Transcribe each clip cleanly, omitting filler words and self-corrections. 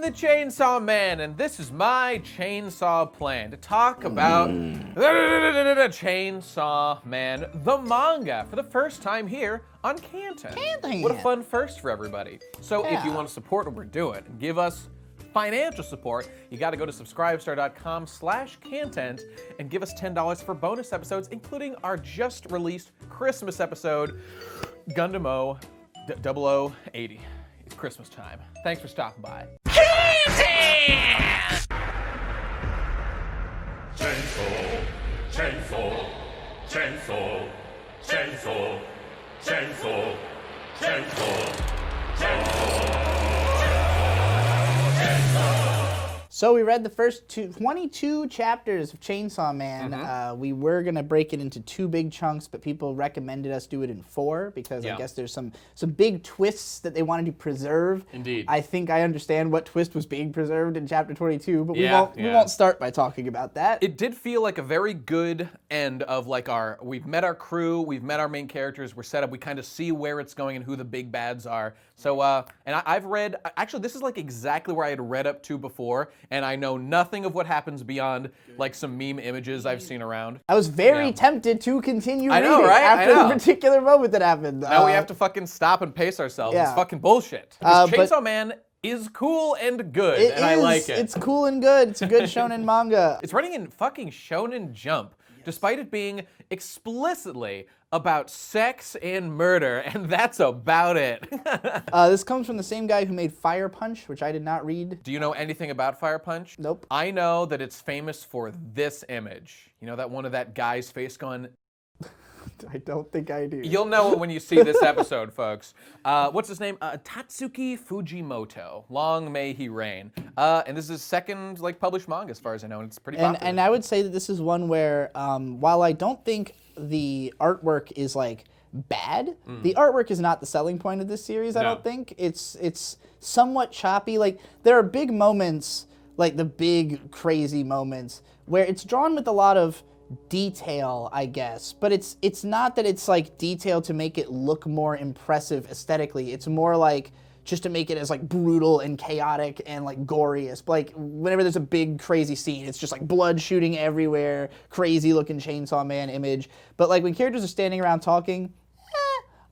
I'm the Chainsaw Man, and this is my chainsaw plan to talk about Chainsaw Man, the manga, for the first time here on Khantehnt. What a fun first for everybody. So if you want to support what we're doing and give us financial support, you got to go to subscribestar.com/Khantehnt and give us $10 for bonus episodes, including our just released Christmas episode, Gundam 0080. It's Christmas time. Thanks for stopping by. Chainsaw, chainsaw, chainsaw, chainsaw, chainsaw, chainsaw, chainsaw, chainsaw. So we read the first 22 chapters of Chainsaw Man. We were gonna break it into 2 big chunks, but people recommended us do it in 4 because I guess there's some big twists that they wanted to preserve. Indeed. I think I understand what twist was being preserved in chapter 22, but we won't start by talking about that. It did feel like a very good end of like we've met our crew, we've met our main characters, we're set up, we kind of see where it's going and who the big bads are. So, and I've read, actually this is like exactly where I had read up to before, and I know nothing of what happens beyond like some meme images I've seen around. I was very tempted to continue reading right? after the particular moment that happened. Now we have to fucking stop and pace ourselves. It's fucking bullshit. Chainsaw Man is cool and good, and I like it. It's cool and good. It's a good shonen manga. It's running in fucking Shonen Jump, despite it being explicitly about sex and murder, and that's about it. This comes from the same guy who made Fire Punch, which I did not read. Do you know anything about Fire Punch? Nope. I know that it's famous for this image. You know that one of that guy's face going... I don't think I do. You'll know it when you see this episode, folks. What's his name? Tatsuki Fujimoto. Long may he reign. And this is his second published manga, as far as I know, and it's pretty popular. And I would say that this is one where, while I don't think the artwork is bad, the artwork is not the selling point of this series. I don't think it's somewhat choppy. There are big moments, like the big crazy moments, where it's drawn with a lot of detail, I guess, but it's not that it's detail to make it look more impressive aesthetically. It's more just to make it as brutal and chaotic and goriest. Whenever there's a big crazy scene, it's just blood shooting everywhere, crazy looking Chainsaw Man image. But when characters are standing around talking,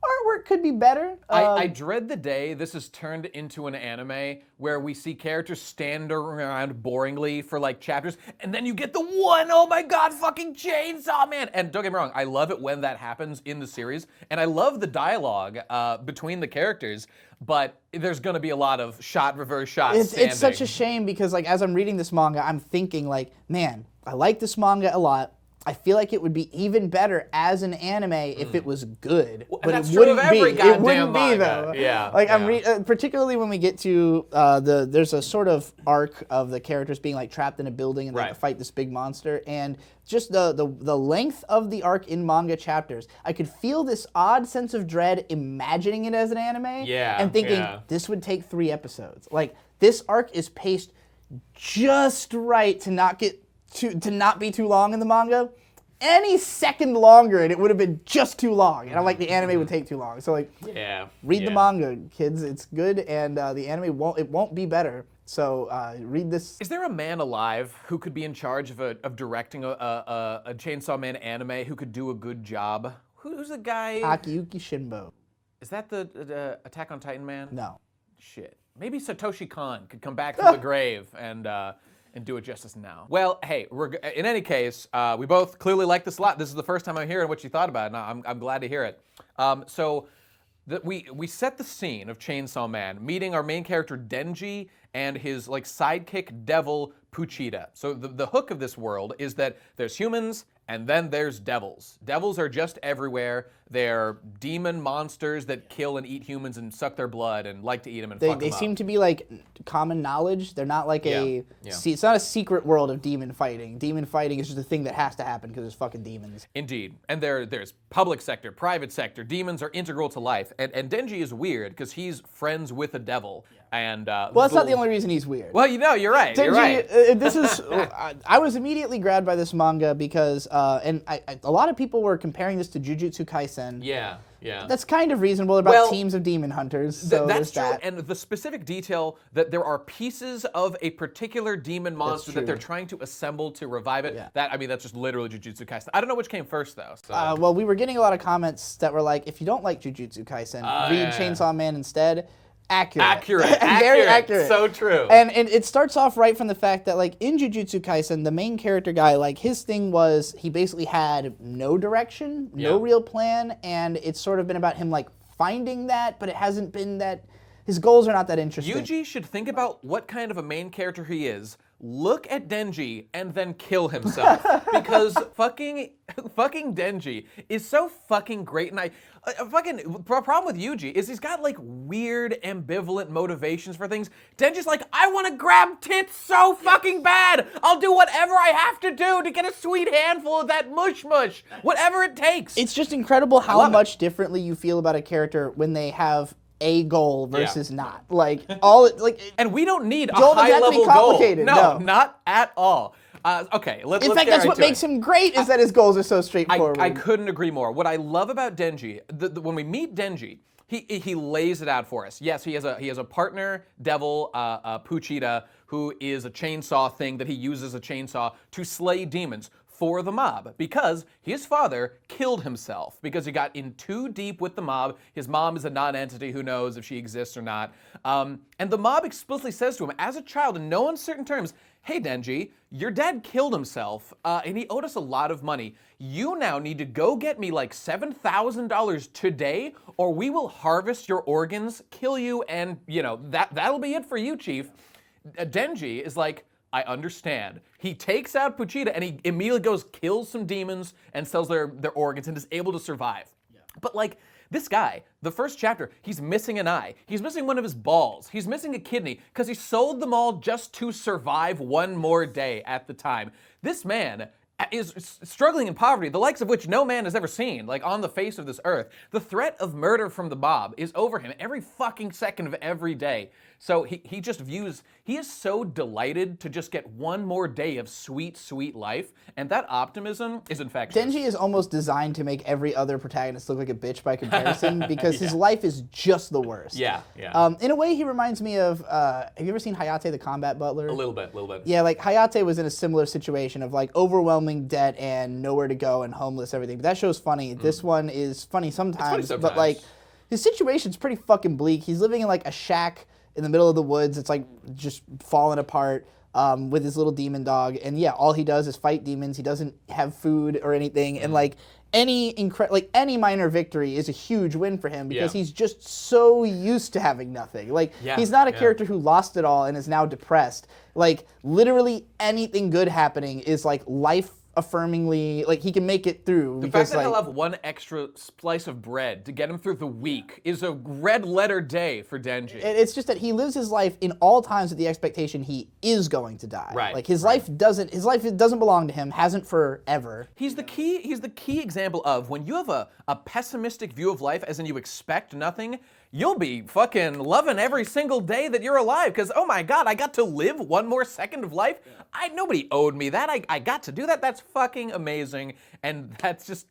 artwork could be better. I dread the day this is turned into an anime where we see characters stand around boringly for chapters, and then you get the one, oh my god, fucking Chainsaw Man! And don't get me wrong, I love it when that happens in the series, and I love the dialogue between the characters, but there's gonna be a lot of shot, reverse shot, It's such a shame because as I'm reading this manga, I'm thinking man, I like this manga a lot. I feel like it would be even better as an anime if it was good, but it wouldn't be. It wouldn't be though. Yeah. I'm particularly when we get to there's a sort of arc of the characters being trapped in a building and they have to fight this big monster, and just the length of the arc in manga chapters, I could feel this odd sense of dread imagining it as an anime, and thinking this would take 3 episodes. This arc is paced just right to not be too long in the manga. Any second longer and it would have been just too long. And I'm the anime would take too long. So read the manga, kids. It's good, and the anime won't be better. So read this. Is there a man alive who could be in charge of directing a Chainsaw Man anime who could do a good job? Who's the guy? Akiyuki Shinbo. Is that the Attack on Titan man? No. Shit. Maybe Satoshi Kon could come back from the grave and do it justice now. Well, hey, in any case, we both clearly like this a lot. This is the first time I'm hearing what you thought about it, and I'm glad to hear it. We set the scene of Chainsaw Man, meeting our main character Denji and his sidekick devil Poochita. So the hook of this world is that there's humans and then there's devils. Devils are just everywhere. They're demon monsters that kill and eat humans and suck their blood and like to eat them and fuck them up. They seem to be common knowledge. They're not it's not a secret world of demon fighting. Demon fighting is just a thing that has to happen because there's fucking demons. Indeed. And there's public sector, private sector. Demons are integral to life. And Denji is weird because he's friends with a devil. And well, that's not the only reason he's weird. Well, you're right. Denji, you're right. This is. I was immediately grabbed by this manga because, a lot of people were comparing this to Jujutsu Kaisen. Yeah. Yeah. That's kind of reasonable about teams of demon hunters. So that's true, that. and the specific detail that there are pieces of a particular demon monster that they're trying to assemble to revive it. Yeah. That's just literally Jujutsu Kaisen. I don't know which came first though. So. Well, we were getting a lot of comments that were like, if you don't like Jujutsu Kaisen, read Chainsaw Man instead. Accurate. Very accurate. So true. And it starts off right from the fact that, like, in Jujutsu Kaisen, the main character guy, like, his thing was he basically had no direction, no real plan, and it's sort of been about him, like, finding that, but it hasn't been that... His goals are not that interesting. Yuji should think about what kind of a main character he is, look at Denji, and then kill himself. Because fucking Denji is so fucking great, and problem with Yuji is he's got like weird ambivalent motivations for things. Denji's like, I want to grab tits so fucking bad. I'll do whatever I have to do to get a sweet handful of that mush, whatever it takes. It's just incredible how much differently you feel about a character when they have a goal versus not. Like and we don't need a Joel doesn't have to high-level be complicated, goal. No, not at all. Okay, let's in fact, get that's right what to makes him great, is that his goals are so straightforward. I couldn't agree more. What I love about Denji, when we meet Denji, he lays it out for us. Yes, he has a partner, devil, Poochita, who is a chainsaw thing that he uses a chainsaw to slay demons for the mob, because his father killed himself because he got in too deep with the mob. His mom is a non-entity, who knows if she exists or not. And the mob explicitly says to him, as a child, in no uncertain terms, hey Denji, your dad killed himself, and he owed us a lot of money. You now need to go get me like $7,000 today, or we will harvest your organs, kill you, and that'll be it for you, Chief. Denji is like, I understand. He takes out Poochita and he immediately goes, kills some demons and sells their organs and is able to survive. Yeah. But like, this guy, the first chapter, he's missing an eye. He's missing one of his balls. He's missing a kidney because he sold them all just to survive one more day at the time. This man is struggling in poverty, the likes of which no man has ever seen, like on the face of this earth. The threat of murder from the mob is over him every fucking second of every day. So he just views, he is so delighted to just get one more day of sweet, sweet life, and that optimism is infectious. Denji is almost designed to make every other protagonist look like a bitch by comparison, because his life is just the worst. Yeah. In a way, he reminds me of, have you ever seen Hayate the Combat Butler? A little bit. Yeah, like Hayate was in a similar situation of like overwhelming debt and nowhere to go and homeless, everything. But that show's funny. This one is funny sometimes, but like his situation's pretty fucking bleak. He's living in like a shack in the middle of the woods. It's like just falling apart with his little demon dog. And yeah, all he does is fight demons. He doesn't have food or anything. And like any minor victory is a huge win for him because he's just so used to having nothing. Like he's not a character who lost it all and is now depressed. Like literally anything good happening is like life affirmingly, like he can make it through. The fact that he'll have one extra slice of bread to get him through the week is a red letter day for Denji. It's just that he lives his life in all times with the expectation he is going to die. Right. Like his life doesn't belong to him, hasn't forever. He's the key example of when you have a pessimistic view of life, as in you expect nothing, you'll be fucking loving every single day that you're alive because, oh my God, I got to live one more second of life. Nobody owed me that. I got to do that. That's fucking amazing. And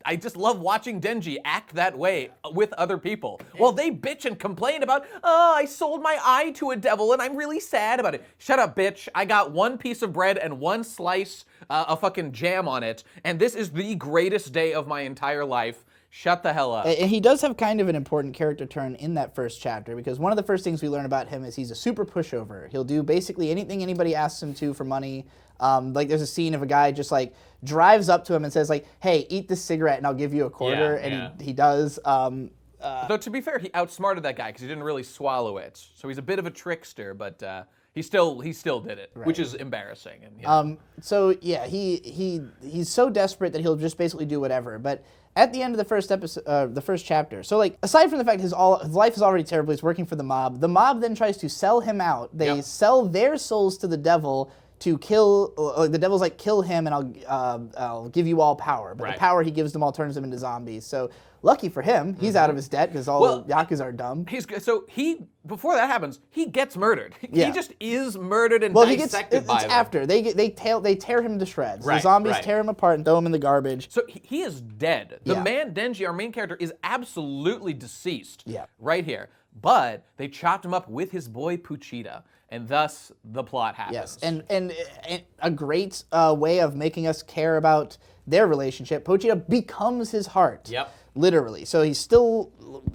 I just love watching Denji act that way with other people. While they bitch and complain about, oh, I sold my eye to a devil and I'm really sad about it. Shut up, bitch. I got one piece of bread and one slice of fucking jam on it. And this is the greatest day of my entire life. Shut the hell up. And he does have kind of an important character turn in that first chapter, because one of the first things we learn about him is he's a super pushover. He'll do basically anything anybody asks him to for money. Like there's a scene of a guy just like drives up to him and says like, hey, eat this cigarette and I'll give you a quarter. He does. Though to be fair, he outsmarted that guy because he didn't really swallow it. So he's a bit of a trickster, but he still did it, which is embarrassing. And, So yeah, he's so desperate that he'll just basically do whatever. But at the end of the first episode, the first chapter, so like aside from the fact his life is already terrible, he's working for the mob. The mob then tries to sell him out. They sell their souls to the devil to kill. The devil's like, kill him and I'll give you all power. But the power he gives them all turns them into zombies. So lucky for him, he's out of his debt because all the Yakuza are dumb. Before that happens, he gets murdered. Yeah. He just is murdered and Well, dissected by them. after they tear him to shreds. Right, the zombies right. tear him apart and throw him in the garbage. So he is dead. The Yeah. man, Denji, our main character, is absolutely deceased Yeah. right here. But they chopped him up with his boy Poochita, and thus the plot happens. Yes, and a great way of making us care about their relationship. Poochita becomes his heart. Yep. Literally. So he's still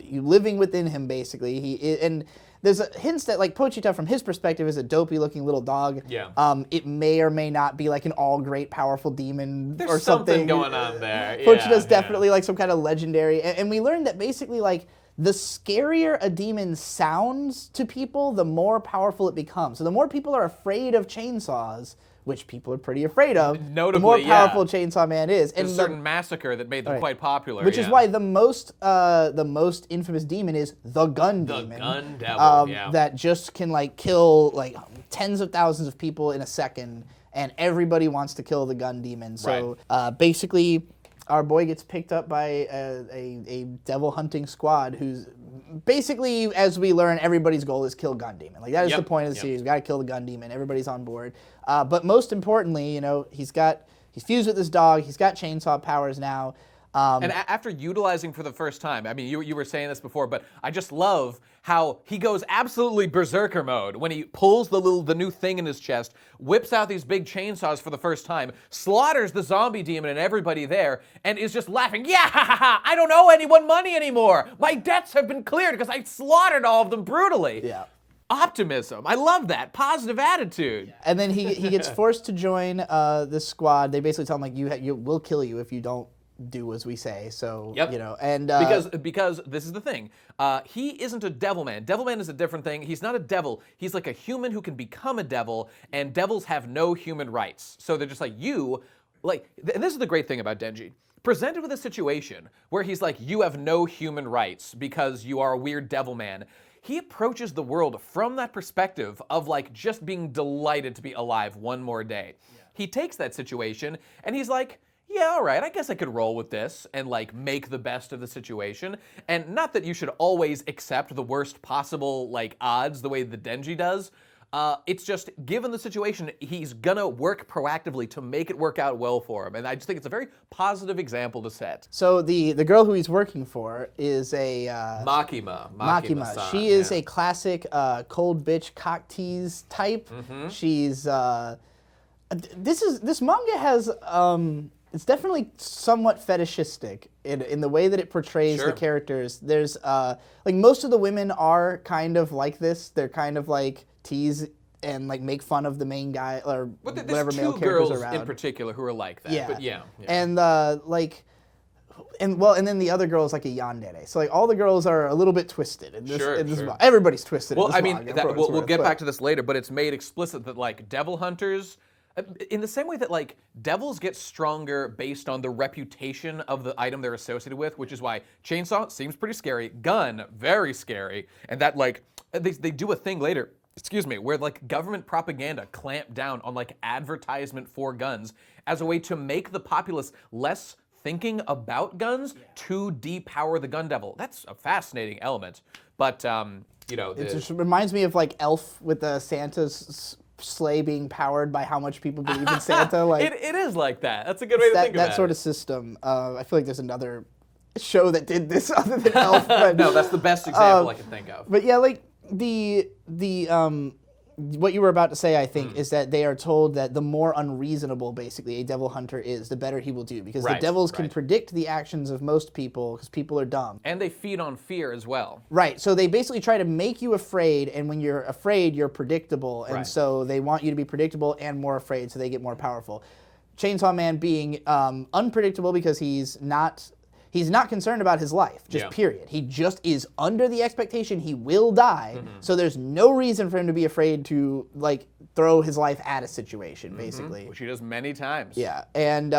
living within him, basically. And there's hints that, like, Poochita, from his perspective, is a dopey-looking little dog. Yeah. It may or may not be, like, an all-great, powerful demon There's or something. going on there. Poochita's Yeah, definitely, like, some kind of legendary. And we learned that, basically, like, the scarier a demon sounds to people, the more powerful it becomes. So the more people are afraid of chainsaws, which people are pretty afraid of, Notably, the more powerful Chainsaw Man is. There's a certain massacre that made them quite popular. Which is why the most infamous demon is the gun The demon. gun devil, That just can, like, kill, like, tens of thousands of people in a second, and everybody wants to kill the gun demon. So basically, our boy gets picked up by a devil hunting squad who's basically, as we learn, everybody's goal is kill gun demon. Like, that is the point of the series. We got to kill the gun demon. Everybody's on board. But most importantly, you know, he's fused with this dog. He's got chainsaw powers now. And after utilizing for the first time, I mean, you were saying this before, but I just love how he goes absolutely berserker mode when he pulls the new thing in his chest, whips out these big chainsaws for the first time, slaughters the zombie demon and everybody there, and is just laughing. Yeah, ha, ha, ha, I don't owe anyone money anymore. My debts have been cleared because I slaughtered all of them brutally. Yeah. Optimism. I love that. Positive attitude. And then he gets forced to join this squad. They basically tell him, like, we'll kill you if you don't do as we say. So, you know, and because this is the thing. He isn't a devil man. Devil man is a different thing. He's not a devil. He's like a human who can become a devil, and devils have no human rights. So they're just like, and this is the great thing about Denji. Presented with a situation where he's like, you have no human rights because you are a weird devil man. He approaches the world from that perspective of, like, just being delighted to be alive one more day. Yeah. He takes that situation and he's like, yeah, all right, I guess I could roll with this and, like, make the best of the situation. And not that you should always accept the worst possible, like, odds the way the Denji does. It's just, given the situation, he's gonna work proactively to make it work out well for him. And I just think it's a very positive example to set. So the girl who he's working for is a... Makima. She is a classic cold bitch cock tease type. Mm-hmm. She's... This manga has... it's definitely somewhat fetishistic in the way that it portrays the characters. There's, like, most of the women are kind of like this. They're kind of, like, tease and, like, make fun of the main guy or whatever male characters are around. In particular who are like that. Yeah. But yeah. And, and then the other girl is like a yandere. So, like, all the girls are a little bit twisted in this. Manga. Everybody's twisted in this manga. We'll get back to this later, but it's made explicit that, like, devil hunters... In the same way that, like, devils get stronger based on the reputation of the item they're associated with, which is why chainsaw seems pretty scary, gun, very scary, and that, like, they do a thing later, where, like, government propaganda clamp down on, like, advertisement for guns as a way to make the populace less thinking about guns to depower the gun devil. That's a fascinating element, but, you know... It just reminds me of, like, Elf with the Santa's... sleigh being powered by how much people believe in Santa. Like it is like that. That's a good way to think about it. That sort of system. I feel like there's another show that did this other than Elf. But, no, that's the best example I can think of. But yeah, like the what you were about to say, I think, is that they are told that the more unreasonable, basically, a devil hunter is, the better he will do. Because the devils can predict the actions of most people, because people are dumb. And they feed on fear as well. Right, so they basically try to make you afraid, and when you're afraid, you're predictable. And so they want you to be predictable and more afraid, so they get more powerful. Chainsaw Man being unpredictable because he's not concerned about his life, just period. He just is under the expectation he will die, so there's no reason for him to be afraid to, like, throw his life at a situation, basically. Which he does many times. Yeah, and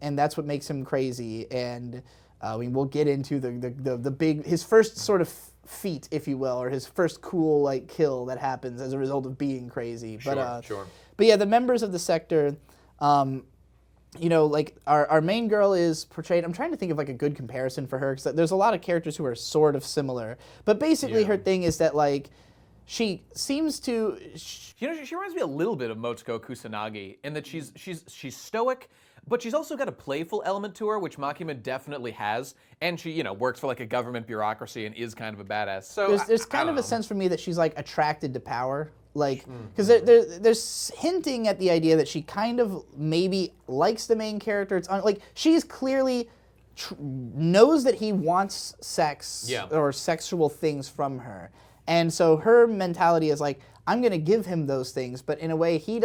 that's what makes him crazy, and we'll get into the big, his first sort of feat, if you will, or his first cool, like, kill that happens as a result of being crazy. But yeah, the members of the sector, you know, like our main girl is portrayed. I'm trying to think of like a good comparison for her because there's a lot of characters who are sort of similar. But basically, her thing is that like she seems to. You know, she reminds me a little bit of Motsuko Kusanagi in that she's stoic, but she's also got a playful element to her, which Makima definitely has. And she, you know, works for like a government bureaucracy and is kind of a badass. So there's kind of a sense for me that she's like attracted to power. Like, because there's hinting at the idea that she kind of maybe likes the main character. It's like she's clearly knows that he wants sex or sexual things from her, and so her mentality is like, I'm gonna give him those things, but in a way he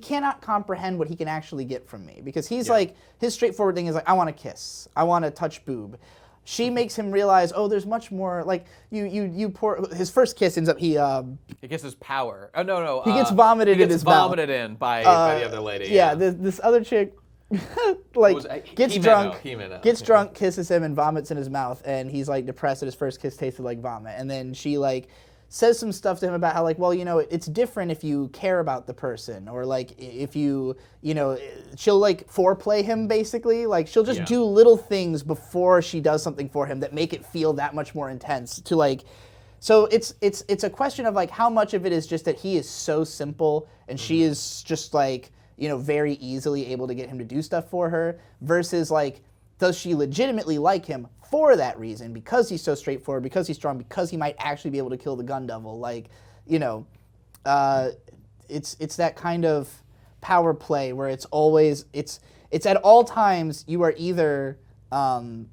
cannot comprehend what he can actually get from me because he's like his straightforward thing is like, I want to kiss, I want to touch boob. She makes him realize, oh, there's much more. Like you pour his first kiss ends up he kisses power. Oh no. He gets vomited in his mouth. He gets vomited in by the other lady. Yeah, this other chick like gets drunk, kisses him and vomits in his mouth, and he's like depressed that his first kiss tasted like vomit. And then she like says some stuff to him about how like, well, you know, it's different if you care about the person, or like if you know, she'll like foreplay him basically, like she'll just do little things before she does something for him that make it feel that much more intense to like. So it's a question of like how much of it is just that he is so simple and she is just like, you know, very easily able to get him to do stuff for her, versus like, does she legitimately like him for that reason, because he's so straightforward, because he's strong, because he might actually be able to kill the gun devil. Like, you know, it's that kind of power play where it's always it's at all times you are either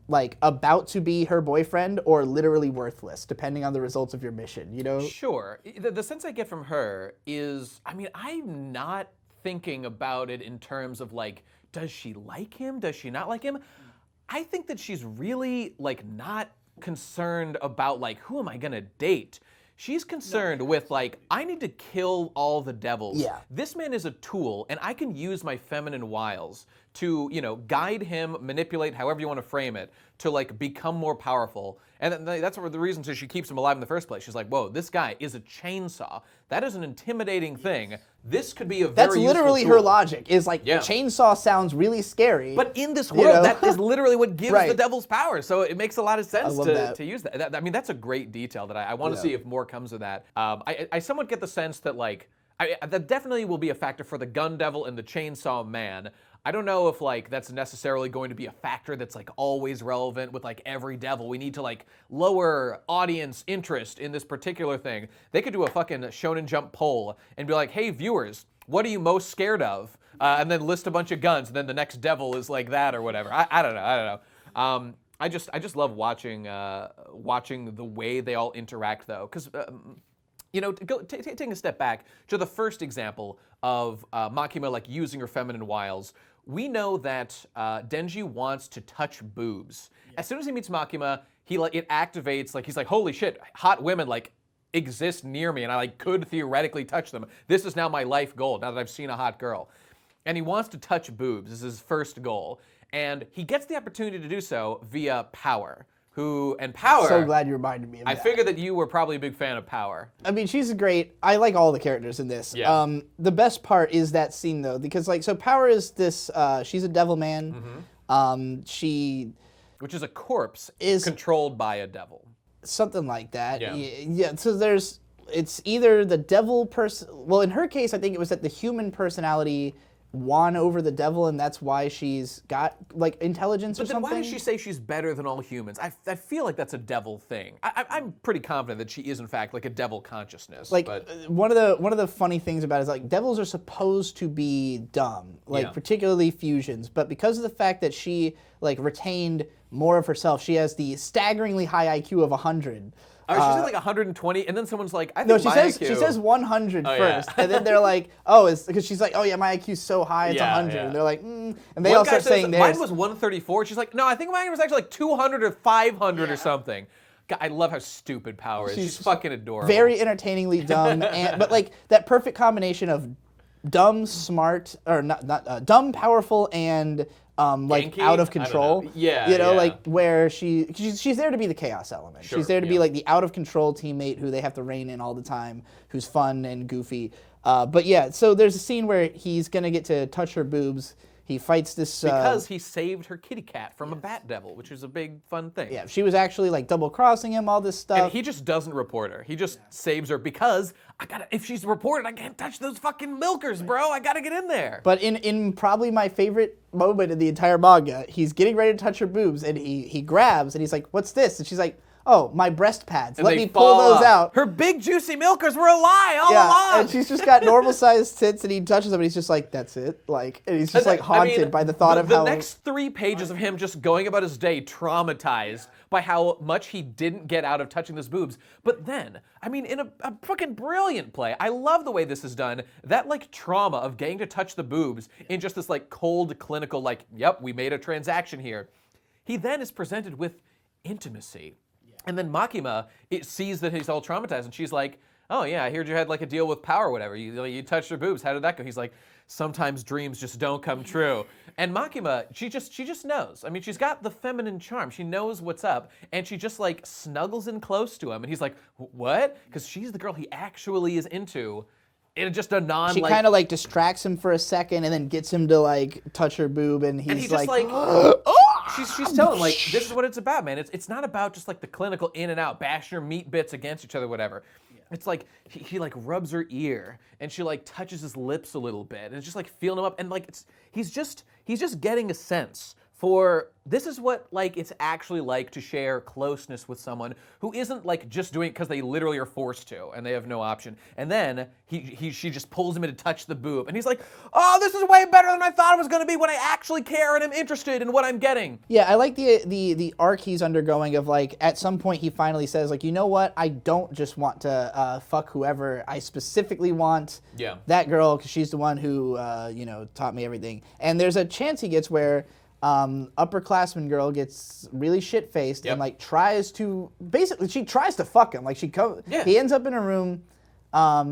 like about to be her boyfriend or literally worthless, depending on the results of your mission, you know? Sure. The sense I get from her is, I mean, I'm not thinking about it in terms of like, does she like him? Does she not like him? I think that she's really like not concerned about like, who am I gonna date? She's concerned with like, I need to kill all the devils. Yeah. This man is a tool, and I can use my feminine wiles to, you know, guide him, manipulate, however you want to frame it, to like become more powerful. And that's the reason so she keeps him alive in the first place. She's like, whoa, this guy is a chainsaw. That is an intimidating thing. This could be a very That's literally useful tool. her logic, is like, chainsaw sounds really scary. But in this world, that is literally what gives the devil's power. So it makes a lot of sense to use that. I mean, that's a great detail that I want to see if more comes of that. I somewhat get the sense that like, that definitely will be a factor for the gun devil and the chainsaw man. I don't know if like that's necessarily going to be a factor that's like always relevant with like every devil. We need to like lower audience interest in this particular thing. They could do a fucking Shonen Jump poll and be like, hey viewers, what are you most scared of? And then list a bunch of guns, and then the next devil is like that or whatever. I don't know. I just love watching the way they all interact though, because you know, taking a step back to the first example of Makima like using her feminine wiles, we know that Denji wants to touch boobs. As soon as he meets Makima, it activates, like he's like, holy shit, hot women like exist near me and I like could theoretically touch them. This is now my life goal now that I've seen a hot girl. And he wants to touch boobs. This is his first goal. And he gets the opportunity to do so via Power. Power. So glad you reminded me of that. I figured that you were probably a big fan of Power. I mean, she's great. I like all the characters in this. Yeah. The best part is that scene though, because like, so Power is this. She's a devil man. Which is a corpse is controlled by a devil. Something like that. Yeah. So it's either the devil person. Well, in her case, I think it was that the human personality won over the devil, and that's why she's got like intelligence or something. But then why does she say she's better than all humans? I feel like that's a devil thing. I'm pretty confident that she is in fact like a devil consciousness. Like one of the funny things about it is like devils are supposed to be dumb, like particularly fusions, but because of the fact that she like retained more of herself, she has the staggeringly high IQ of 100. She said like 120, and then someone's like, I think she says 100 first, and then they're like, oh, it's because she's like, oh yeah, my IQ's so high, it's 100, and they're like, and they all start saying theirs. Mine was 134. She's like, no, I think mine was actually like 200 or 500 or something. God, I love how stupid Power is. She's fucking adorable. Very entertainingly dumb, but like that perfect combination of dumb, smart, or not dumb, powerful, and like Yankee? out of control. Yeah, you know, like where she's there to be the chaos element. Sure, she's there to be like the out of control teammate who they have to rein in all the time, who's fun and goofy. But yeah, so there's a scene where he's gonna get to touch her boobs. He fights this because he saved her kitty cat from a bat devil, which is a big fun thing. Yeah, she was actually like double crossing him, all this stuff. And he just doesn't report her. He just saves her because if she's reported, I can't touch those fucking milkers, bro. I gotta get in there. But in probably my favorite moment in the entire manga, he's getting ready to touch her boobs, and he grabs, and he's like, "What's this?" And she's like, "Oh, my breast pads. Let me pull those out." Her big juicy milkers were a lie all along. And she's just got normal sized tits, and he touches them, and he's just like, "That's it." Like, and he's just like haunted by the thought of how the next 3 pages of him just going about his day, traumatized by how much he didn't get out of touching those boobs. But then, I mean, in a fucking brilliant play, I love the way this is done. That like trauma of getting to touch the boobs in just this like cold, clinical, like, yep, we made a transaction here. He then is presented with intimacy. And then Makima sees that he's all traumatized, and she's like, "Oh yeah, I heard you had like a deal with power or whatever. You touched her boobs. How did that go?" He's like, "Sometimes dreams just don't come true." And Makima, she just knows. I mean, she's got the feminine charm. She knows what's up, and she just like snuggles in close to him, and he's like, "What?" Because she's the girl he actually is into. In just a non. She kind of like distracts him for a second, and then gets him to like touch her boob, and he's just like she's telling him, like, this is what it's about, man. It's not about just like the clinical in and out, bash your meat bits against each other, whatever. Yeah. It's like he like rubs her ear, and she like touches his lips a little bit, and it's just like feeling him up, and like he's just getting a sense for this is what like it's actually like to share closeness with someone who isn't like just doing it because they literally are forced to and they have no option. And then she just pulls him in to touch the boob, and he's like, "Oh, this is way better than I thought it was going to be when I actually care and am interested in what I'm getting." Yeah, I like the arc he's undergoing of like at some point he finally says like, "You know what? I don't just want to fuck whoever. I specifically want that girl because she's the one who taught me everything." And there's a chance he gets where upperclassman girl gets really shit-faced and like tries to fuck him. Like he ends up in a room.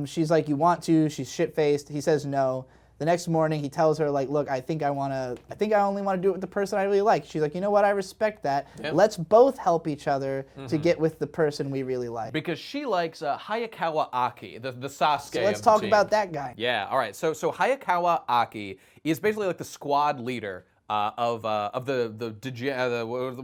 She's like, "You want to?" She's shit-faced. He says no. The next morning he tells her like, "Look, I think I only want to do it with the person I really like." She's like, "You know what? I respect that. Let's both help each other to get with the person we really like." Because she likes Hayakawa Aki, the Sasuke. So let's talk about that guy. Yeah. All right. So Hayakawa Aki is basically like the squad leader of the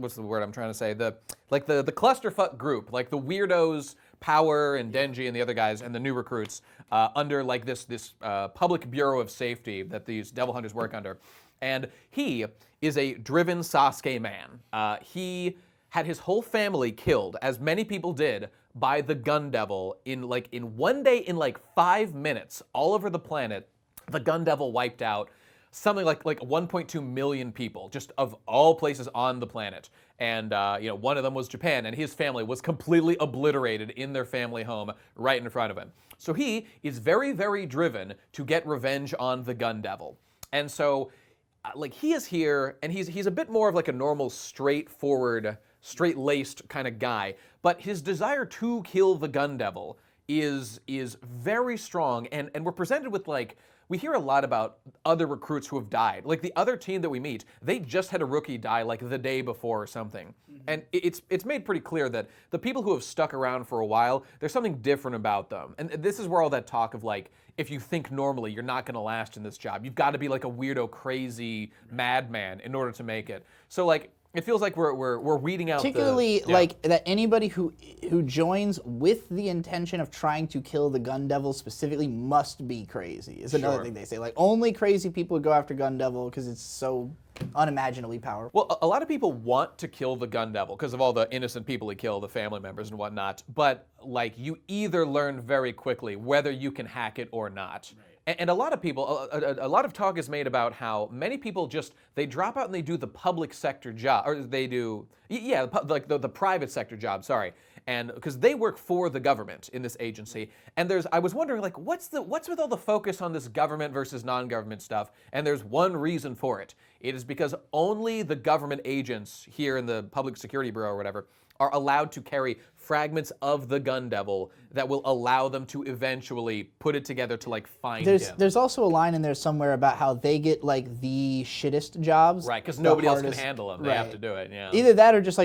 what's the word I'm trying to say? The clusterfuck group, like the weirdos, Power and Denji and the other guys and the new recruits under like this public bureau of safety that these devil hunters work under. And he is a driven Sasuke man. He had his whole family killed, as many people did, by the Gun Devil in one day, in like 5 minutes, all over the planet. The Gun Devil wiped out something like 1.2 million people, just of all places on the planet. And one of them was Japan, and his family was completely obliterated in their family home right in front of him. So he is very, very driven to get revenge on the Gun Devil. And so he is here, and he's a bit more of like a normal, straightforward, straight-laced kind of guy. But his desire to kill the Gun Devil is very strong, and we're presented with we hear a lot about other recruits who have died. Like the other team that we meet, they just had a rookie die like the day before or something. Mm-hmm. And it's made pretty clear that the people who have stuck around for a while, there's something different about them. And this is where all that talk of if you think normally, you're not going to last in this job. You've got to be like a weirdo, crazy madman in order to make it. So it feels like we're weeding out particularly that anybody who joins with the intention of trying to kill the Gun Devil specifically must be crazy. Is another thing they say. Like only crazy people would go after Gun Devil because it's so unimaginably powerful. Well, a lot of people want to kill the Gun Devil because of all the innocent people he killed, the family members and whatnot. But you either learn very quickly whether you can hack it or not. Right. And a lot of people, a lot of talk is made about how many people they drop out and they do the public sector job, or they do, the private sector job, sorry. And because they work for the government in this agency. And I was wondering, what's with all the focus on this government versus non-government stuff? And there's one reason for it. It is because only the government agents here in the Public Security Bureau or whatever are allowed to carry fragments of the Gun Devil that will allow them to eventually put it together to find him. There's also a line in there somewhere about how they get the shittest jobs. Right, because nobody else can handle them. They have to do it, yeah. Either that or just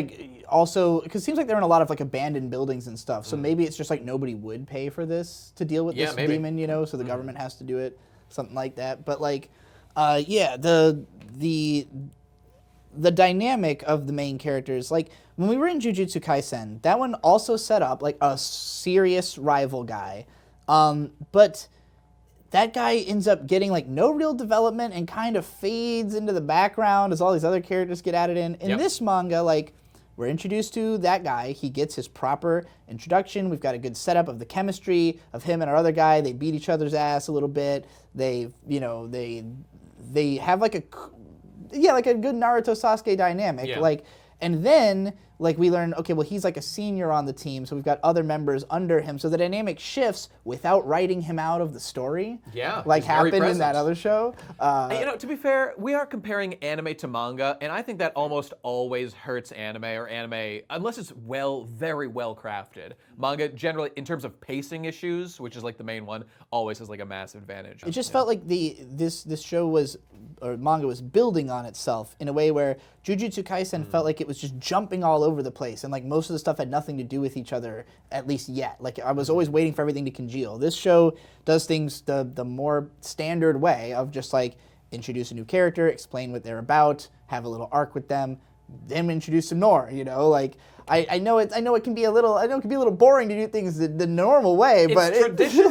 also, because it seems like they're in a lot of abandoned buildings and stuff, so maybe it's just nobody would pay for this to deal with this demon, so the government has to do it, something like that. But The dynamic of the main characters, like when we were in Jujutsu Kaisen, that one also set up like a serious rival guy, but that guy ends up getting like no real development and kind of fades into the background as all these other characters get added in. In this manga, like we're introduced to that guy, he gets his proper introduction. We've got a good setup of the chemistry of him and our other guy. They beat each other's ass a little bit. They have like a good Naruto Sasuke dynamic. Yeah. Like, and then like we learn, okay, well he's like a senior on the team, so we've got other members under him. So the dynamic shifts without writing him out of the story. Yeah, like he's very happened in that present. other show. To be fair, we are comparing anime to manga, and I think that almost always hurts anime, unless it's very well crafted. Manga generally, in terms of pacing issues, which is like the main one, always has like a massive advantage. It just felt like this show manga was building on itself in a way where Jujutsu Kaisen felt like it was just jumping all over the place, and like most of the stuff had nothing to do with each other, at least yet. Like I was always waiting for everything to congeal. This show does things the more standard way of just like introduce a new character, explain what they're about, have a little arc with them, then introduce some more. Like I know it can be a little boring to do things the normal way, but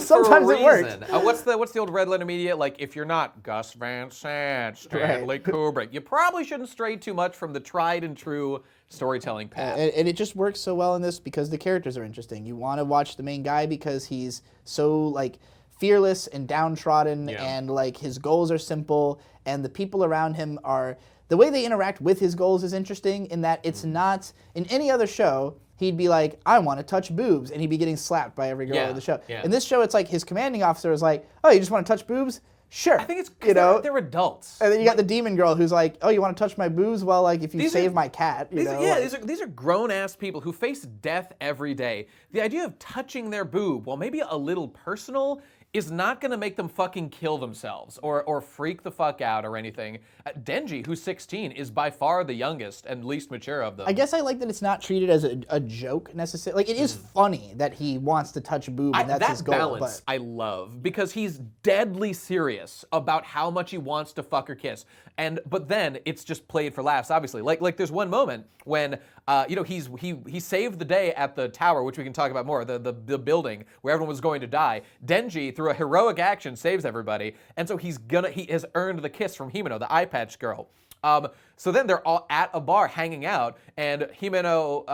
sometimes it works. What's the old red letter media? Like, if you're not Gus Van Sant, Stanley Kubrick, you probably shouldn't stray too much from the tried and true storytelling path. And it just works so well in this because the characters are interesting. You want to watch the main guy because he's so like fearless and downtrodden, and like his goals are simple, and the people around him are. The way they interact with his goals is interesting in that it's not, in any other show, he'd be like, I want to touch boobs, and he'd be getting slapped by every girl in the show. Yeah. In this show, it's like his commanding officer is like, oh, you just want to touch boobs? Sure. I think it's because they're adults. And then you got the demon girl who's like, oh, you want to touch my boobs? Well, like, if you save my cat, these are grown-ass people who face death every day. The idea of touching their boob, while maybe a little personal, is not going to make them fucking kill themselves or freak the fuck out or anything. Denji, who's 16, is by far the youngest and least mature of them. I guess I like that it's not treated as a joke necessarily. Like, it is funny that he wants to touch a boob and that's his goal. That balance I love, because he's deadly serious about how much he wants to fuck or kiss. But then it's just played for laughs, obviously. Like there's one moment when he saved the day at the tower, which we can talk about more, the building where everyone was going to die. Denji, through a heroic action, saves everybody, and so he has earned the kiss from Himeno, the eye patch girl. So then they're all at a bar hanging out, and Himeno,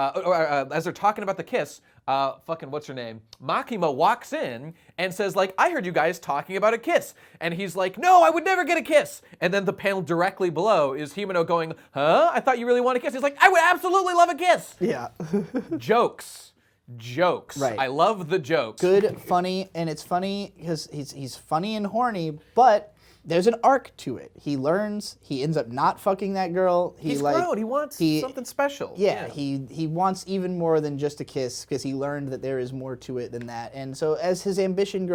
as they're talking about the kiss, what's her name? Makima walks in and says, like, I heard you guys talking about a kiss. And he's like, no, I would never get a kiss. And then the panel directly below is Himeno going, huh? I thought you really want a kiss. He's like, I would absolutely love a kiss. Yeah. Jokes. Right. I love the jokes. Good, funny, and it's funny because he's funny and horny, but there's an arc to it. He learns, he ends up not fucking that girl. He's grown, he wants something special. Yeah, he wants even more than just a kiss because he learned that there is more to it than that. And so as his ambition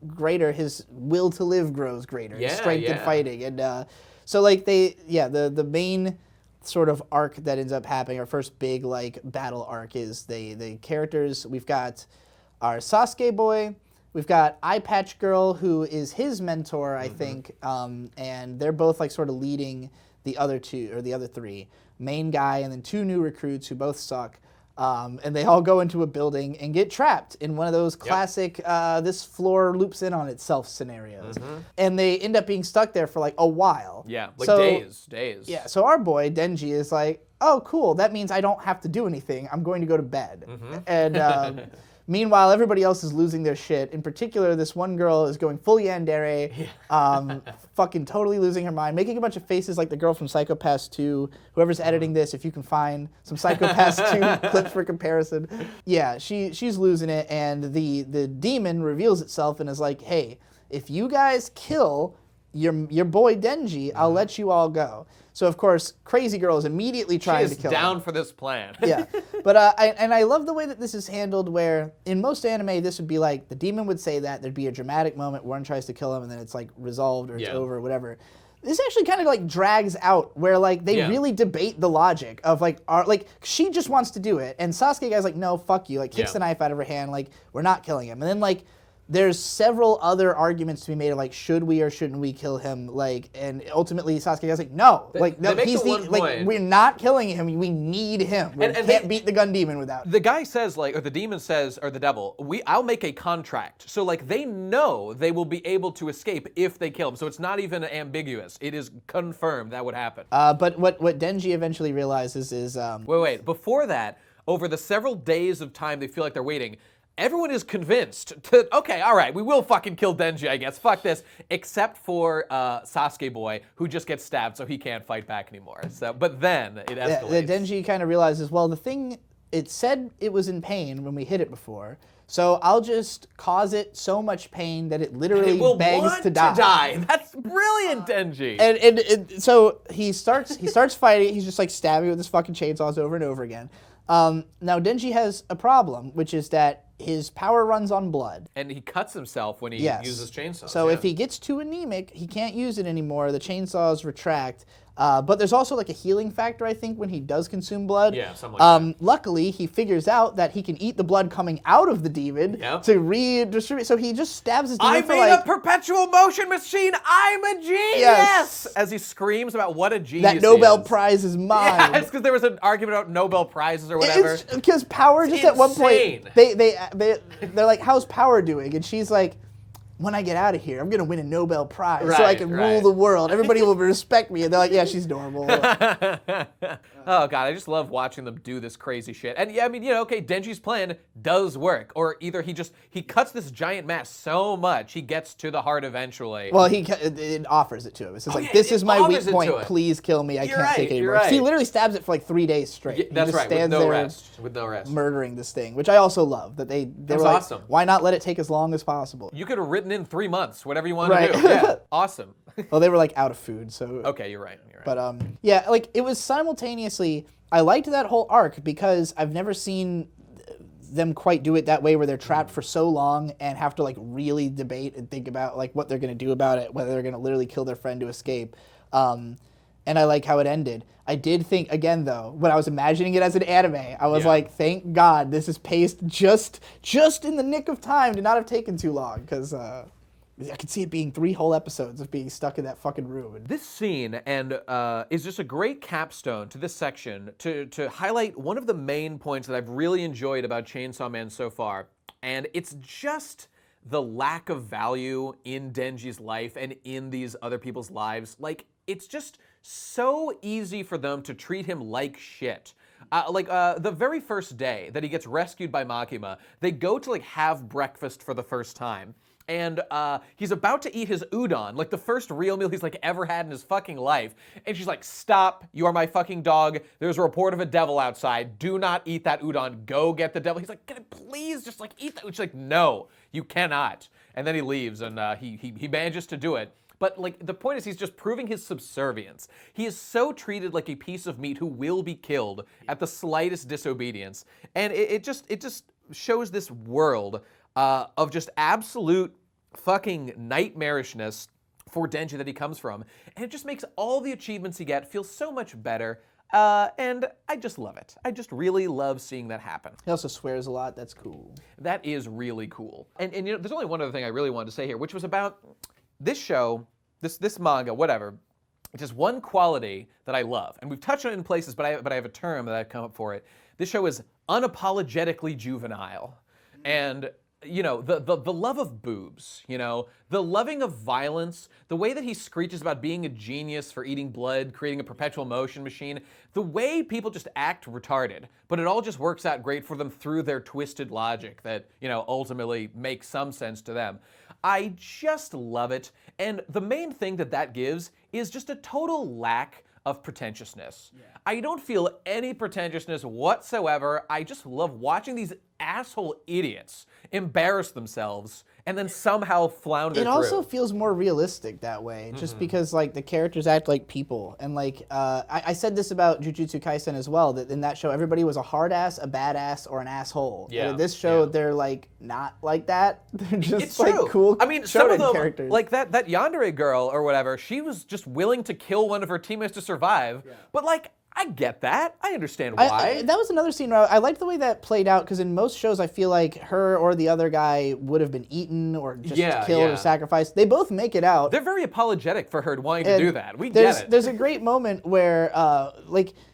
greater, his will to live grows greater, his strength in fighting. And so like the main sort of arc that ends up happening, our first big like battle arc, is the characters. We've got our Sasuke boy, we've got Eye Patch Girl, who is his mentor, I think, and they're both like sort of leading the other two, or the other three, main guy and then two new recruits who both suck. And they all go into a building and get trapped in one of those classic this floor loops in on itself scenarios. And they end up being stuck there for like a while. Yeah, like days. Yeah, so our boy, Denji, is like, oh, cool, that means I don't have to do anything. I'm going to go to bed. And meanwhile, everybody else is losing their shit. In particular, this one girl is going full yandere, fucking totally losing her mind, making a bunch of faces like the girl from Psycho-Pass 2. Whoever's editing this, if you can find some Psycho-Pass 2 clips for comparison. Yeah, she's losing it, and the demon reveals itself and is like, hey, if you guys kill your boy Denji, I'll let you all go. So of course, Crazy Girl is immediately trying to kill him. She is down for this plan. Yeah, but I love the way that this is handled, where in most anime this would be like the demon would say that, there'd be a dramatic moment, one tries to kill him, and then it's like resolved or it's over or whatever. This actually kind of like drags out, where like they really debate the logic of like she just wants to do it, and Sasuke guy's like, no, fuck you, like kicks the knife out of her hand, like we're not killing him, and then like there's several other arguments to be made of like, should we or shouldn't we kill him? Like, and ultimately Sasuke is like, no, no, make he's the one point. we're not killing him. We need him. We can't beat the gun demon without him. The guy says, like, or the demon says, or the devil, I'll make a contract. So, like, they know they will be able to escape if they kill him. So it's not even ambiguous. It is confirmed that would happen. But what Denji eventually realizes is... Wait. Before that, over the several days of time they feel like they're waiting, everyone is convinced to, okay, all right, we will fucking kill Denji, I guess. Fuck this. Except for Sasuke boy, who just gets stabbed, so he can't fight back anymore. So, but then it escalates. Yeah, Denji kind of realizes, well, the thing, it said it was in pain when we hit it before, so I'll just cause it so much pain that it literally begs to die. That's brilliant, Denji. And so he starts fighting. He's just like stabbing with his fucking chainsaws over and over again. Now Denji has a problem, which is that his power runs on blood. And he cuts himself when he uses chainsaws. So if he gets too anemic, he can't use it anymore. The chainsaws retract. But there's also like a healing factor, I think, when he does consume blood. Yeah, something like that. Luckily, he figures out that he can eat the blood coming out of the demon to redistribute. So he just stabs his demon I made a perpetual motion machine. I'm a genius. Yes. As he screams about what a genius that Nobel he is. Prize is mine. Yes, because there was an argument about Nobel Prizes or whatever. Because Power just at one point, they're like, how's Power doing? And she's like, when I get out of here, I'm going to win a Nobel Prize so I can rule the world. Everybody will respect me. And they're like, yeah, she's normal. Oh, God, I just love watching them do this crazy shit. And yeah, I mean, okay, Denji's plan does work. Or either he cuts this giant mass so much, he gets to the heart eventually. Well, it offers it to him. It's like, this is my weak point. Please kill me. I can't take it anymore. He literally stabs it for like 3 days straight. Yeah, that's right, with no rest. Murdering this thing, which I also love. That they were like, awesome. Why not let it take as long as possible? You could have written in 3 months, whatever you want to do. Yeah, awesome. Well, they were like out of food, so. Okay, you're right. But yeah, like it was simultaneously. I liked that whole arc because I've never seen them quite do it that way, where they're trapped for so long and have to like really debate and think about like what they're gonna do about it, whether they're gonna literally kill their friend to escape. And I like how it ended. I did think, again though, when I was imagining it as an anime, I was like, thank God this is paced just in the nick of time to not have taken too long, because I could see it being 3 whole episodes of being stuck in that fucking room. This scene is just a great capstone to this section to highlight one of the main points that I've really enjoyed about Chainsaw Man so far, and it's just the lack of value in Denji's life and in these other people's lives. Like, it's just so easy for them to treat him like shit. The very first day that he gets rescued by Makima, they go to like have breakfast for the first time. And he's about to eat his udon, like the first real meal he's like ever had in his fucking life. And she's like, stop, you are my fucking dog. There's a report of a devil outside. Do not eat that udon. Go get the devil. He's like, can I please just like eat that? She's like, no, you cannot. And then he leaves and he manages to do it. But like the point is, he's just proving his subservience. He is so treated like a piece of meat who will be killed at the slightest disobedience. And it just shows this world of just absolute fucking nightmarishness for Denji that he comes from. And it just makes all the achievements he gets feel so much better. And I just love it. I just really love seeing that happen. He also swears a lot. That's cool. That is really cool. And you know, there's only one other thing I really wanted to say here, which was about this show, this manga, whatever. It's just one quality that I love. And we've touched on it in places, but I have a term that I've come up for it. This show is unapologetically juvenile. And you know, the love of boobs, you know, the loving of violence, the way that he screeches about being a genius for eating blood, creating a perpetual motion machine, the way people just act retarded, but it all just works out great for them through their twisted logic that, you know, ultimately makes some sense to them. I just love it. And the main thing that gives is just a total lack of pretentiousness. Yeah. I don't feel any pretentiousness whatsoever. I just love watching these asshole idiots embarrass themselves and then somehow flounder It through. also feels more realistic that way, just because like the characters act like people. And like, I said this about Jujutsu Kaisen as well, that in that show everybody was a hard ass, a badass, or an asshole. Yeah. And in this show they're like not like that. They're just it's like true. cool I mean, some of them, characters. like that yandere girl or whatever, she was just willing to kill one of her teammates to survive. Yeah. But like, I get that. I understand why. That was another scene where I liked the way that played out, because in most shows I feel like her or the other guy would have been eaten or just killed or sacrificed. They both make it out. They're very apologetic for her wanting to do that. We get it. There's a great moment where,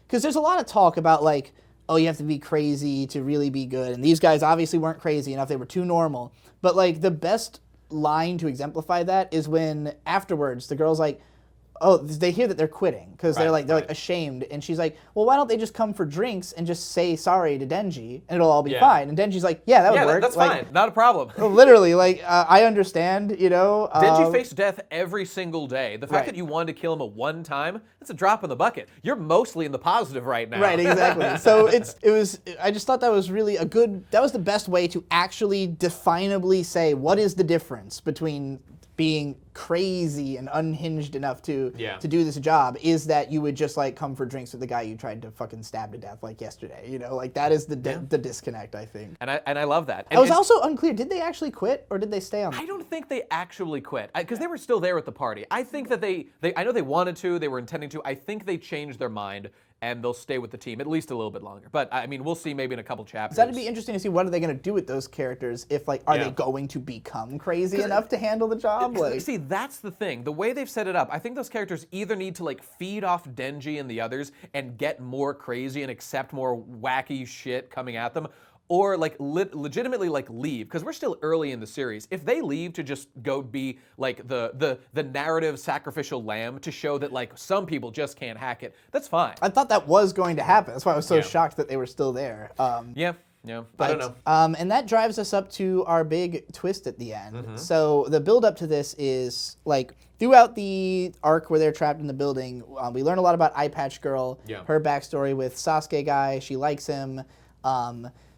because there's a lot of talk about, like, oh, you have to be crazy to really be good. And these guys obviously weren't crazy enough. They were too normal. But, like, the best line to exemplify that is when afterwards the girl's like, oh, they hear that they're quitting because they're like ashamed, and she's like, well, why don't they just come for drinks and just say sorry to Denji and it'll all be fine? And Denji's like, yeah, that would work. That's like, fine, not a problem. Literally, like I understand, you know. Denji faced death every single day. The fact that you wanted to kill him at one time, that's a drop in the bucket. You're mostly in the positive right now. Right, exactly. So I just thought that was really that was the best way to actually definably say what is the difference between being crazy and unhinged enough to do this job, is that you would just like come for drinks with the guy you tried to fucking stab to death like yesterday. You know, like that is the disconnect, I think. And I love that. I was also unclear. Did they actually quit or did they stay on? I don't think they actually quit because they were still there at the party. I think that they I know they wanted to. They were intending to. I think they changed their mind. And they'll stay with the team at least a little bit longer. But, I mean, we'll see maybe in a couple chapters. That'd be interesting to see what are they going to do with those characters if, like, are they going to become crazy enough to handle the job? Like, see, that's the thing. The way they've set it up, I think those characters either need to, like, feed off Denji and the others and get more crazy and accept more wacky shit coming at them, or like legitimately like leave, because we're still early in the series. If they leave to just go be like the narrative sacrificial lamb to show that like some people just can't hack it, that's fine. I thought that was going to happen. That's why I was so shocked that they were still there. Yeah, but, I don't know. And that drives us up to our big twist at the end. So the build up to this is like throughout the arc where they're trapped in the building, we learn a lot about Eye Patch Girl, her backstory with Sasuke guy. She likes him.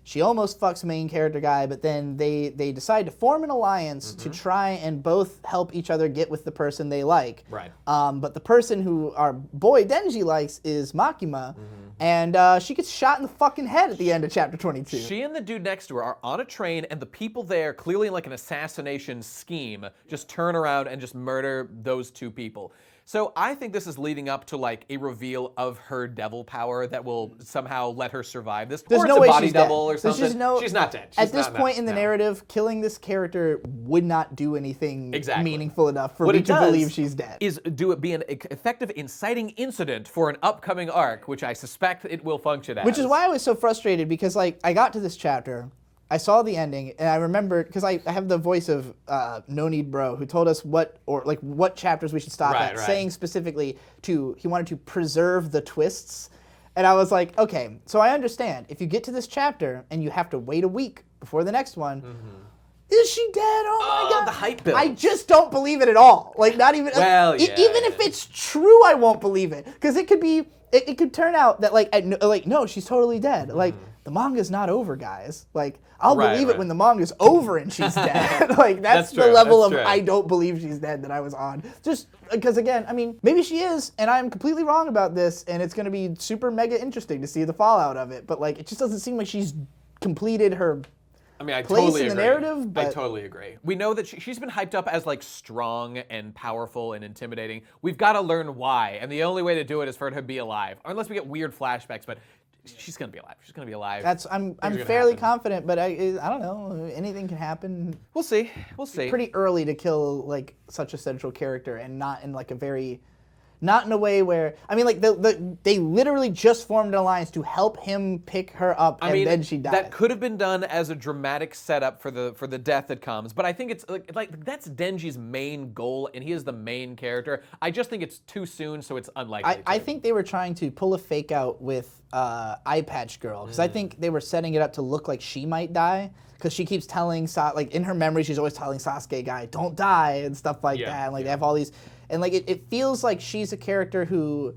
She almost fucks main character guy, but then they decide to form an alliance to try and both help each other get with the person they like. Right. But the person who our boy Denji likes is Makima, and she gets shot in the fucking head at the end of chapter 22. She and the dude next to her are on a train, and the people there, clearly in like an assassination scheme, just turn around and just murder those two people. So I think this is leading up to like a reveal of her devil power that will somehow let her survive this. There's or no it's way a body she's double dead. or something. She's not dead. At this point in the narrative, killing this character would not do anything meaningful enough for me to believe she's dead. Is be an effective inciting incident for an upcoming arc, which I suspect it will function as. Which is why I was so frustrated, because like I got to this chapter, I saw the ending, and I remembered, because I have the voice of No Need Bro, who told us what chapters we should stop at, saying specifically he wanted to preserve the twists. And I was like, okay, so I understand. If you get to this chapter and you have to wait a week before the next one, is she dead? Oh my God. The hype build. I just don't believe it at all. Like, not even, well, even if it's true, I won't believe it. Because it could be, it could turn out that no, she's totally dead. Like, the manga's not over, guys. Like, I'll believe it when the manga's over and she's dead. Like, that's the level of I don't believe she's dead that I was on. Just because, again, I mean, maybe she is, and I'm completely wrong about this, and it's going to be super mega interesting to see the fallout of it. But, like, it just doesn't seem like she's completed her place totally in the agree. narrative. But I totally agree. We know that she's been hyped up as, like, strong and powerful and intimidating. We've got to learn why, and the only way to do it is for her to be alive. Unless we get weird flashbacks, but she's gonna be alive. She's gonna be alive. I'm fairly confident, but I don't know. Anything can happen. We'll see. We'll see. It's pretty early to kill like such a central character, and not in like not in a way where, I mean, like they literally just formed an alliance to help him pick her up, and then she died. That could have been done as a dramatic setup for the death that comes, but I think it's like that's Denji's main goal, and he is the main character. I just think it's too soon, so it's unlikely. I think they were trying to pull a fake out with Eye Patch Girl, because I think they were setting it up to look like she might die. Because she keeps telling, like in her memory, she's always telling Sasuke guy, don't die, and stuff like that. And like they have all these, and like it feels like she's a character who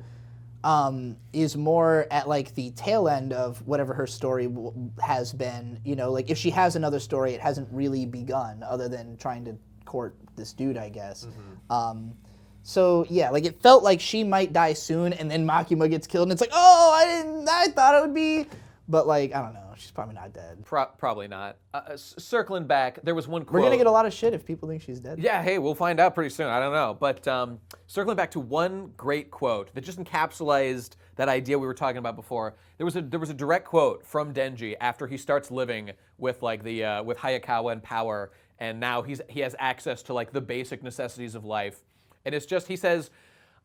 is more at like the tail end of whatever her story has been. You know, like if she has another story, it hasn't really begun other than trying to court this dude, I guess. So yeah, like it felt like she might die soon, and then Makima gets killed, and it's like, oh, I thought it would be. But like, I don't know. She's probably not dead. Probably not. Circling back, there was one quote. We're going to get a lot of shit if people think she's dead. Yeah, hey, we'll find out pretty soon. I don't know. But circling back to one great quote that just encapsulated that idea we were talking about before. There was a direct quote from Denji after he starts living with like the with Hayakawa and power, and now he has access to like the basic necessities of life. And it's just, he says,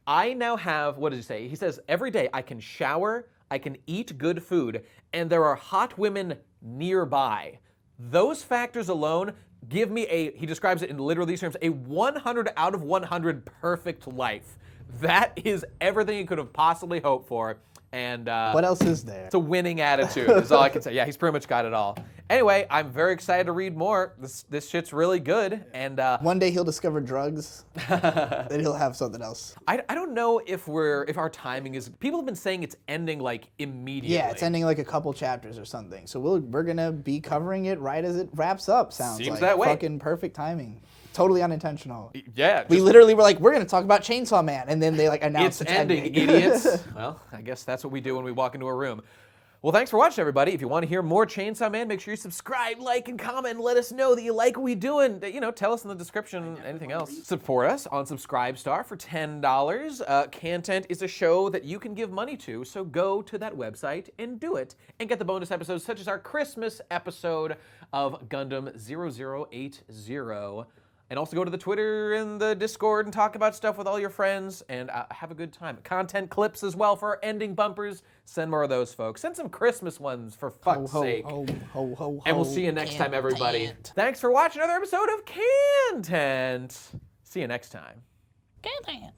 I now have, what does he say? He says, every day I can shower, I can eat good food, and there are hot women nearby. Those factors alone give me he describes it in literally these terms, a 100 out of 100 perfect life. That is everything you could have possibly hoped for. And what else is there? It's a winning attitude, is all I can say. Yeah, he's pretty much got it all. Anyway, I'm very excited to read more. This shit's really good. And one day he'll discover drugs, then he'll have something else. I don't know if our timing is. People have been saying it's ending like immediately. Yeah, it's ending like a couple chapters or something. So we're gonna be covering it right as it wraps up. Seems like that way. Fucking perfect timing. Totally unintentional. Yeah. We literally were like, we're gonna talk about Chainsaw Man, and then they like announced it's ending, idiots. Well, I guess that's what we do when we walk into a room. Well, thanks for watching, everybody. If you want to hear more Chainsaw Man, make sure you subscribe, like, and comment, and let us know that you like what we doing. You know, tell us in the description anything else. Support us on Subscribestar for $10. Khantehnt is a show that you can give money to, so go to that website and do it. And get the bonus episodes, such as our Christmas episode of Gundam 0080. And also go to the Twitter and the Discord and talk about stuff with all your friends and have a good time. Content clips as well for our ending bumpers. Send more of those, folks. Send some Christmas ones, for fuck's sake. And we'll see you next time, everybody. Thanks for watching another episode of Khantehnt. See you next time. Khantehnt.